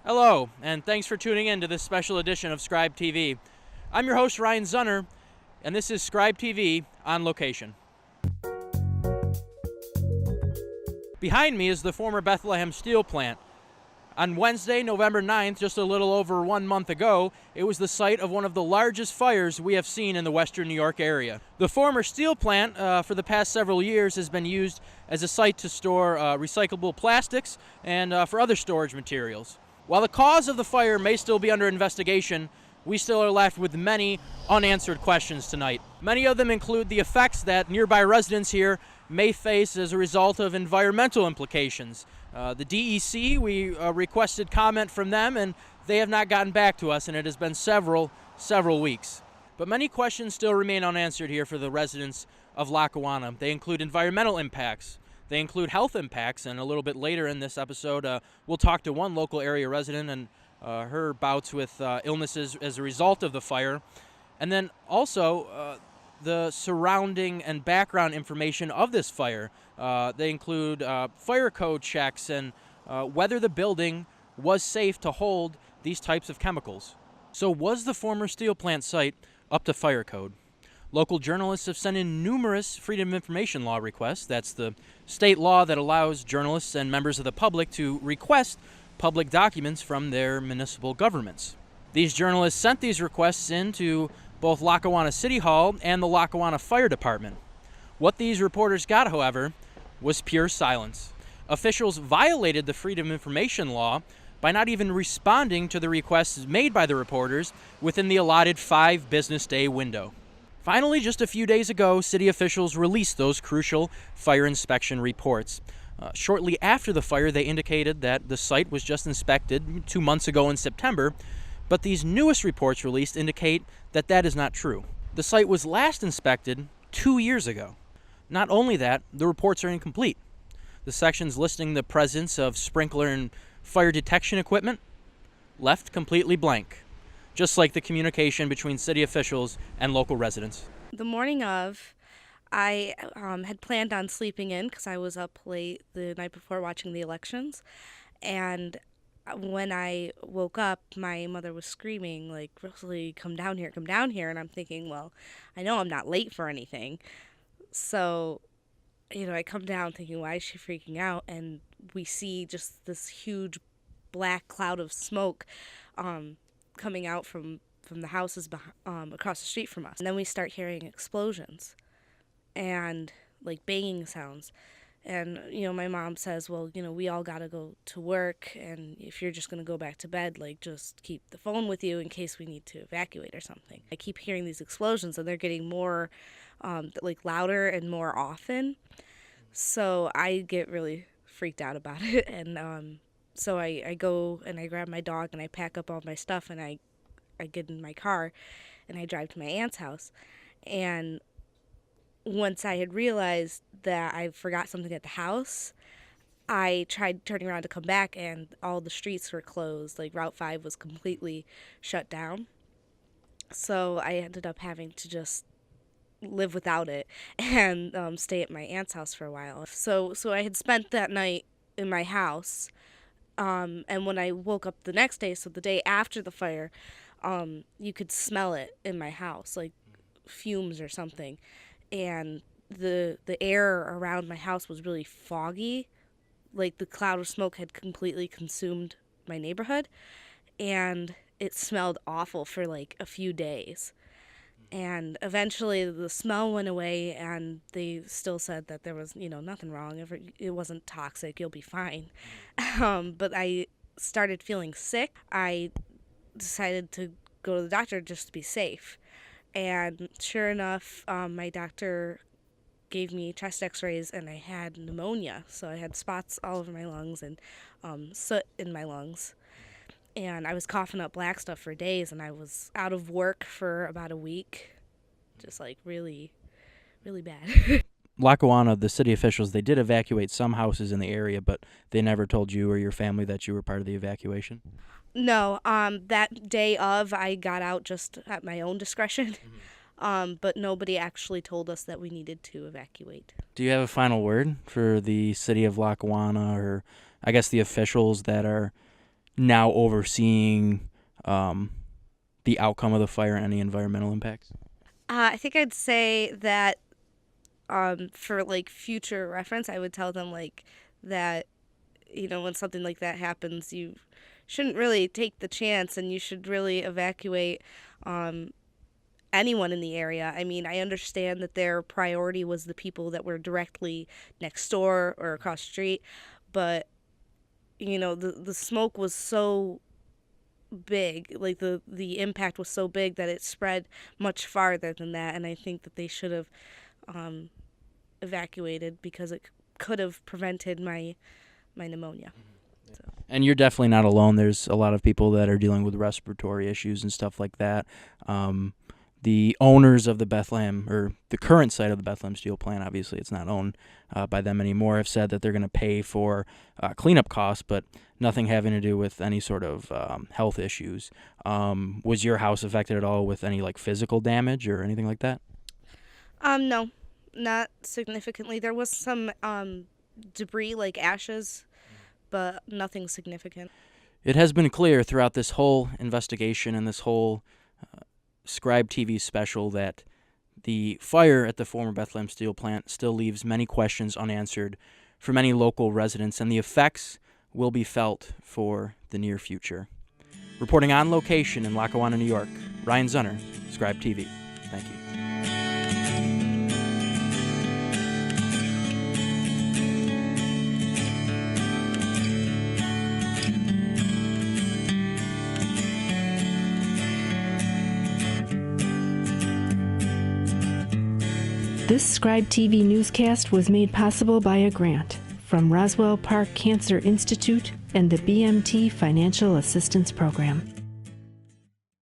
Hello, and thanks for tuning in to this special edition of Scribe TV. I'm your host, Ryan Zunner, and this is Scribe TV on location. Behind me is the former Bethlehem Steel Plant. On Wednesday, November 9th, just a little over 1 month ago, it was the site of one of the largest fires we have seen in the western New York area. The former steel plant, for the past several years, has been used as a site to store recyclable plastics and for other storage materials. While the cause of the fire may still be under investigation, we still are left with many unanswered questions tonight. Many of them include the effects that nearby residents here may face as a result of environmental implications. The DEC, we requested comment from them, and they have not gotten back to us, and it has been several weeks. But many questions still remain unanswered here for the residents of Lackawanna. They include environmental impacts. They include health impacts, and a little bit later in this episode, we'll talk to one local area resident and her bouts with illnesses as a result of the fire. And then also the surrounding and background information of this fire. They include fire code checks and whether the building was safe to hold these types of chemicals. So was the former steel plant site up to fire code? Local journalists have sent in numerous Freedom of Information Law requests. That's the state law that allows journalists and members of the public to request public documents from their municipal governments. These journalists sent these requests in to both Lackawanna City Hall and the Lackawanna Fire Department. What these reporters got, however, was pure silence. Officials violated the Freedom of Information Law by not even responding to the requests made by the reporters within the allotted 5 business day window. Finally, just a few days ago, city officials released those crucial fire inspection reports. Shortly after the fire, they indicated that the site was just inspected 2 months ago in September, but these newest reports released indicate that that is not true. The site was last inspected 2 years ago. Not only that, the reports are incomplete. The sections listing the presence of sprinkler and fire detection equipment left completely blank, just like the communication between city officials and local residents. The morning of, I had planned on sleeping in because I was up late the night before watching the elections. And when I woke up, my mother was screaming, like, Rosalie, come down here, come down here. And I'm thinking, well, I know I'm not late for anything. So, I come down thinking, why is she freaking out? And we see just this huge black cloud of smoke coming out from the houses across the street from us. And then we start hearing explosions and like banging sounds. And, my mom says, well, we all got to go to work. And if you're just going to go back to bed, like, just keep the phone with you in case we need to evacuate or something. I keep hearing these explosions and they're getting more, louder and more often. So I get really freaked out about it. And so I go and I grab my dog and I pack up all my stuff and I get in my car and I drive to my aunt's house. And once I had realized that I forgot something at the house, I tried turning around to come back and all the streets were closed. Like Route 5 was completely shut down. So I ended up having to just live without it and stay at my aunt's house for a while. So I had spent that night in my house. And when I woke up the next day, so the day after the fire, you could smell it in my house, like fumes or something. And the air around my house was really foggy. Like the cloud of smoke had completely consumed my neighborhood. And it smelled awful for like a few days. And eventually the smell went away and they still said that there was, nothing wrong. It wasn't toxic. You'll be fine. But I started feeling sick. I decided to go to the doctor just to be safe. And sure enough, my doctor gave me chest x-rays and I had pneumonia. So I had spots all over my lungs and soot in my lungs. And I was coughing up black stuff for days and I was out of work for about a week. Just like really, really bad. Lackawanna, the city officials, they did evacuate some houses in the area, but they never told you or your family that you were part of the evacuation? No, that day of, I got out just at my own discretion. But nobody actually told us that we needed to evacuate. Do you have a final word for the city of Lackawanna, or I guess the officials that are now overseeing the outcome of the fire and any environmental impacts? I think I'd say that for like future reference, I would tell them like that, when something like that happens, you shouldn't really take the chance, and you should really evacuate anyone in the area. I mean, I understand that their priority was the people that were directly next door or across the street, but the smoke was so big, like the impact was so big that it spread much farther than that, and I think that they should have evacuated because it could have prevented my pneumonia. So. And you're definitely not alone. There's a lot of people that are dealing with respiratory issues and stuff like that. The owners of the Bethlehem, or the current site of the Bethlehem Steel Plant, obviously it's not owned by them anymore, have said that they're going to pay for cleanup costs, but nothing having to do with any sort of health issues. Was your house affected at all with any like physical damage or anything like that? No, not significantly. There was some debris, like ashes, but nothing significant. It has been clear throughout this whole investigation and this whole Scribe TV special that the fire at the former Bethlehem Steel Plant still leaves many questions unanswered for many local residents, and the effects will be felt for the near future. Reporting on location in Lackawanna, New York, Ryan Zunner, Scribe TV. Thank you. This Scribe TV newscast was made possible by a grant from Roswell Park Cancer Institute and the BMT Financial Assistance Program.